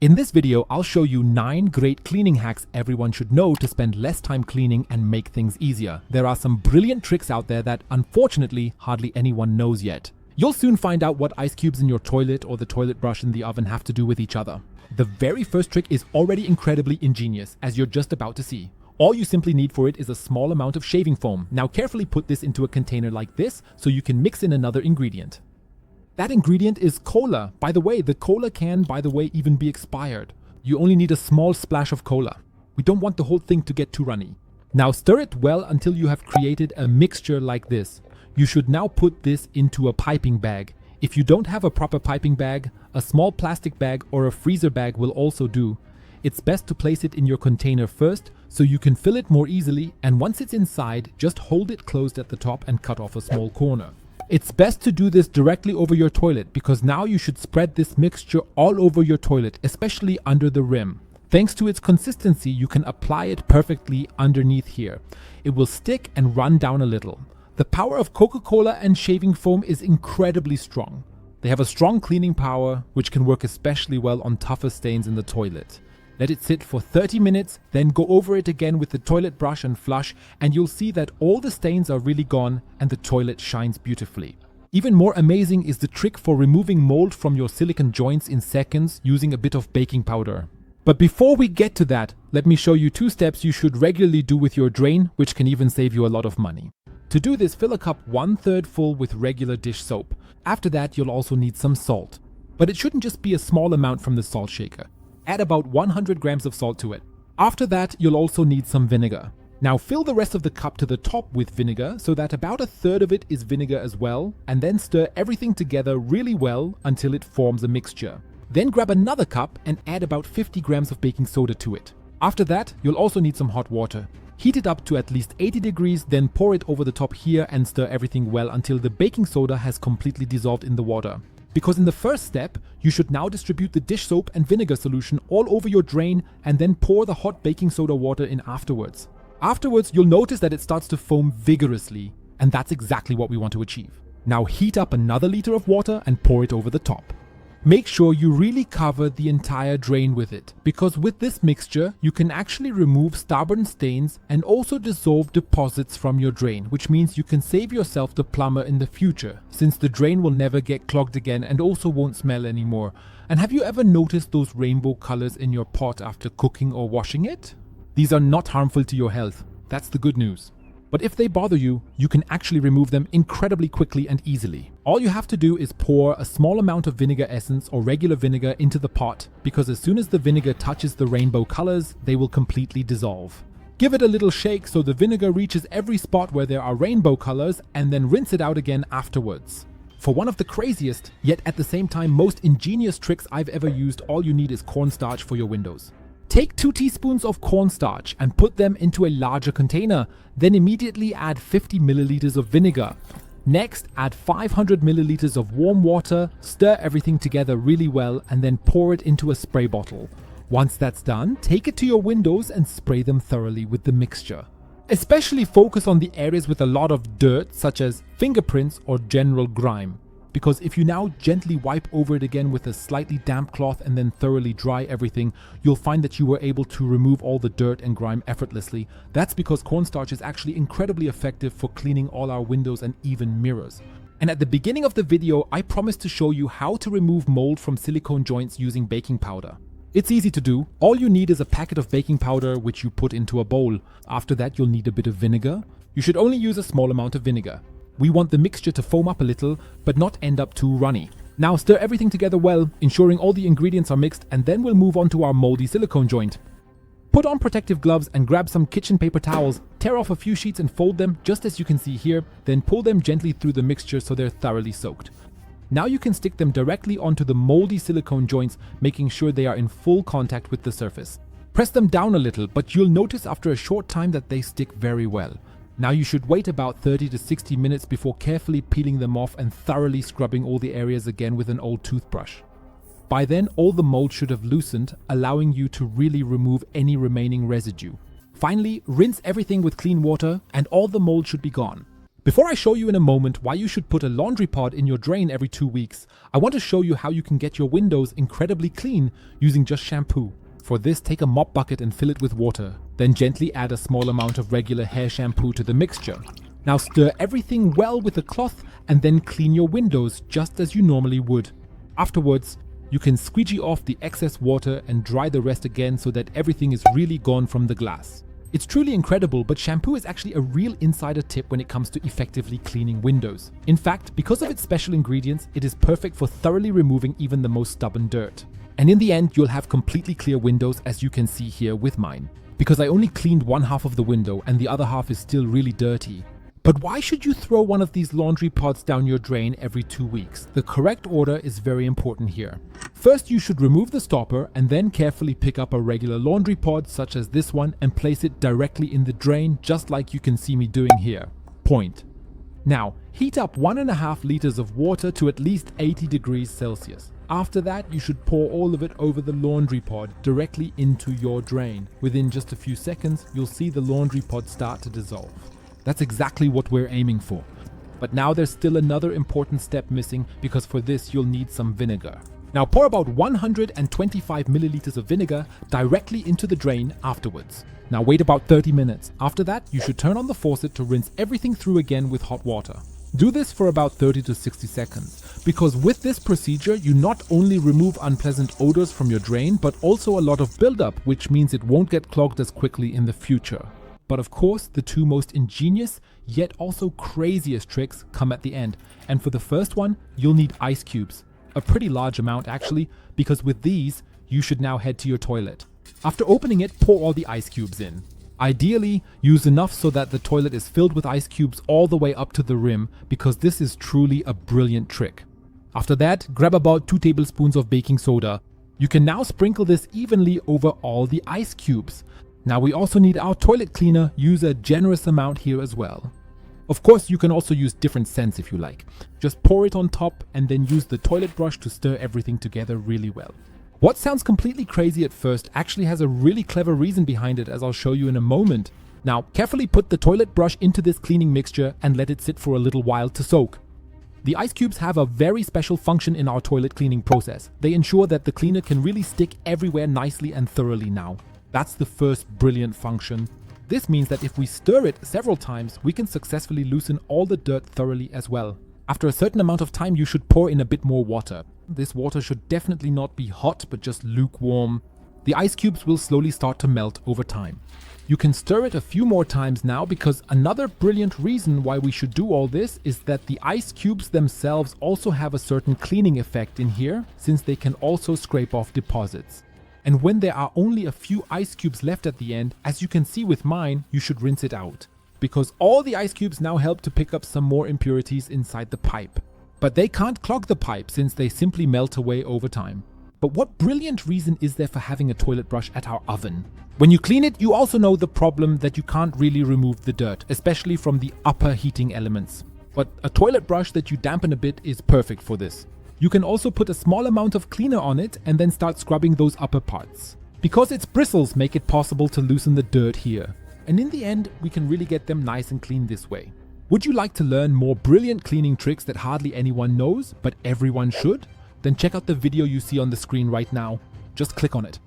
In this video, I'll show you 9 great cleaning hacks everyone should know to spend less time cleaning and make things easier. There are some brilliant tricks out there that unfortunately hardly anyone knows yet. You'll soon find out what ice cubes in your toilet or the toilet brush in the oven have to do with each other. The very first trick is already incredibly ingenious, as you're just about to see. All you simply need for it is a small amount of shaving foam. Now carefully put this into a container like this so you can mix in another ingredient. That ingredient is cola. By the way, the cola can, even be expired. You only need a small splash of cola. We don't want the whole thing to get too runny. Now stir it well until you have created a mixture like this. You should now put this into a piping bag. If you don't have a proper piping bag, a small plastic bag or a freezer bag will also do. It's best to place it in your container first so you can fill it more easily, and once it's inside, just hold it closed at the top and cut off a small corner. It's best to do this directly over your toilet because now you should spread this mixture all over your toilet, especially under the rim. Thanks to its consistency, you can apply it perfectly underneath here. It will stick and run down a little. The power of Coca-Cola and shaving foam is incredibly strong. They have a strong cleaning power, which can work especially well on tougher stains in the toilet. Let it sit for 30 minutes, then go over it again with the toilet brush and flush, and you'll see that all the stains are really gone and the toilet shines beautifully. Even more amazing is the trick for removing mold from your silicone joints in seconds using a bit of baking powder. But before we get to that, let me show you 2 steps you should regularly do with your drain, which can even save you a lot of money. To do this, fill a cup 1/3 full with regular dish soap. After that, you'll also need some salt. But it shouldn't just be a small amount from the salt shaker. Add about 100 grams of salt to it. After that, you'll also need some vinegar. Now fill the rest of the cup to the top with vinegar so that about 1/3 of it is vinegar as well, and then stir everything together really well until it forms a mixture. Then grab another cup and add about 50 grams of baking soda to it. After that, you'll also need some hot water. Heat it up to at least 80 degrees, then pour it over the top here and stir everything well until the baking soda has completely dissolved in the water. Because in the first step, you should now distribute the dish soap and vinegar solution all over your drain and then pour the hot baking soda water in afterwards. Afterwards, you'll notice that it starts to foam vigorously, and that's exactly what we want to achieve. Now heat up another liter of water and pour it over the top. Make sure you really cover the entire drain with it, because with this mixture, you can actually remove stubborn stains and also dissolve deposits from your drain, which means you can save yourself the plumber in the future, since the drain will never get clogged again and also won't smell anymore. And have you ever noticed those rainbow colors in your pot after cooking or washing it? These are not harmful to your health. That's the good news. But if they bother you, you can actually remove them incredibly quickly and easily. All you have to do is pour a small amount of vinegar essence or regular vinegar into the pot, because as soon as the vinegar touches the rainbow colors, they will completely dissolve. Give it a little shake so the vinegar reaches every spot where there are rainbow colors, and then rinse it out again afterwards. For one of the craziest, yet at the same time most ingenious tricks I've ever used, all you need is cornstarch for your windows. Take 2 teaspoons of cornstarch and put them into a larger container. Then immediately add 50 milliliters of vinegar. Next, add 500 milliliters of warm water, stir everything together really well, and then pour it into a spray bottle. Once that's done, take it to your windows and spray them thoroughly with the mixture. Especially focus on the areas with a lot of dirt, such as fingerprints or general grime. Because if you now gently wipe over it again with a slightly damp cloth and then thoroughly dry everything, you'll find that you were able to remove all the dirt and grime effortlessly. That's because cornstarch is actually incredibly effective for cleaning all our windows and even mirrors. And at the beginning of the video, I promised to show you how to remove mold from silicone joints using baking powder. It's easy to do. All you need is a packet of baking powder which you put into a bowl. After that, you'll need a bit of vinegar. You should only use a small amount of vinegar. We want the mixture to foam up a little, but not end up too runny. Now stir everything together well, ensuring all the ingredients are mixed, and then we'll move on to our moldy silicone joint. Put on protective gloves and grab some kitchen paper towels, tear off a few sheets and fold them just as you can see here, then pull them gently through the mixture so they're thoroughly soaked. Now you can stick them directly onto the moldy silicone joints, making sure they are in full contact with the surface. Press them down a little, but you'll notice after a short time that they stick very well. Now you should wait about 30 to 60 minutes before carefully peeling them off and thoroughly scrubbing all the areas again with an old toothbrush. By then, all the mold should have loosened, allowing you to really remove any remaining residue. Finally, rinse everything with clean water and all the mold should be gone. Before I show you in a moment why you should put a laundry pod in your drain every 2 weeks, I want to show you how you can get your windows incredibly clean using just shampoo. For this, take a mop bucket and fill it with water. Then gently add a small amount of regular hair shampoo to the mixture. Now stir everything well with a cloth and then clean your windows just as you normally would. Afterwards, you can squeegee off the excess water and dry the rest again so that everything is really gone from the glass. It's truly incredible, but shampoo is actually a real insider tip when it comes to effectively cleaning windows. In fact, because of its special ingredients, it is perfect for thoroughly removing even the most stubborn dirt. And in the end, you'll have completely clear windows, as you can see here with mine. Because I only cleaned one half of the window and the other half is still really dirty. But why should you throw one of these laundry pods down your drain every 2 weeks? The correct order is very important here. First, you should remove the stopper and then carefully pick up a regular laundry pod such as this one and place it directly in the drain, just like you can see me doing here. Point. Now, heat up 1.5 liters of water to at least 80 degrees Celsius. After that, you should pour all of it over the laundry pod directly into your drain. Within just a few seconds, you'll see the laundry pod start to dissolve. That's exactly what we're aiming for. But now there's still another important step missing, because for this you'll need some vinegar. Now pour about 125 milliliters of vinegar directly into the drain afterwards. Now wait about 30 minutes. After that, you should turn on the faucet to rinse everything through again with hot water. Do this for about 30 to 60 seconds, because with this procedure you not only remove unpleasant odors from your drain, but also a lot of buildup, which means it won't get clogged as quickly in the future. But of course, the two most ingenious, yet also craziest tricks come at the end. And for the first one, you'll need ice cubes. A pretty large amount actually, because with these, you should now head to your toilet. After opening it, pour all the ice cubes in. Ideally, use enough so that the toilet is filled with ice cubes all the way up to the rim, because this is truly a brilliant trick. After that, grab about 2 tablespoons of baking soda. You can now sprinkle this evenly over all the ice cubes. Now we also need our toilet cleaner. Use a generous amount here as well. Of course, you can also use different scents if you like. Just pour it on top and then use the toilet brush to stir everything together really well. What sounds completely crazy at first actually has a really clever reason behind it, as I'll show you in a moment. Now, carefully put the toilet brush into this cleaning mixture and let it sit for a little while to soak. The ice cubes have a very special function in our toilet cleaning process. They ensure that the cleaner can really stick everywhere nicely and thoroughly now. That's the first brilliant function. This means that if we stir it several times, we can successfully loosen all the dirt thoroughly as well. After a certain amount of time, you should pour in a bit more water. This water should definitely not be hot, but just lukewarm. The ice cubes will slowly start to melt over time. You can stir it a few more times now, because another brilliant reason why we should do all this is that the ice cubes themselves also have a certain cleaning effect in here, since they can also scrape off deposits. And when there are only a few ice cubes left at the end, as you can see with mine, you should rinse it out. Because all the ice cubes now help to pick up some more impurities inside the pipe. But they can't clog the pipe, since they simply melt away over time. But what brilliant reason is there for having a toilet brush at our oven? When you clean it, you also know the problem that you can't really remove the dirt, especially from the upper heating elements. But a toilet brush that you dampen a bit is perfect for this. You can also put a small amount of cleaner on it and then start scrubbing those upper parts. Because its bristles make it possible to loosen the dirt here. And in the end, we can really get them nice and clean this way. Would you like to learn more brilliant cleaning tricks that hardly anyone knows, but everyone should? Then check out the video you see on the screen right now. Just click on it.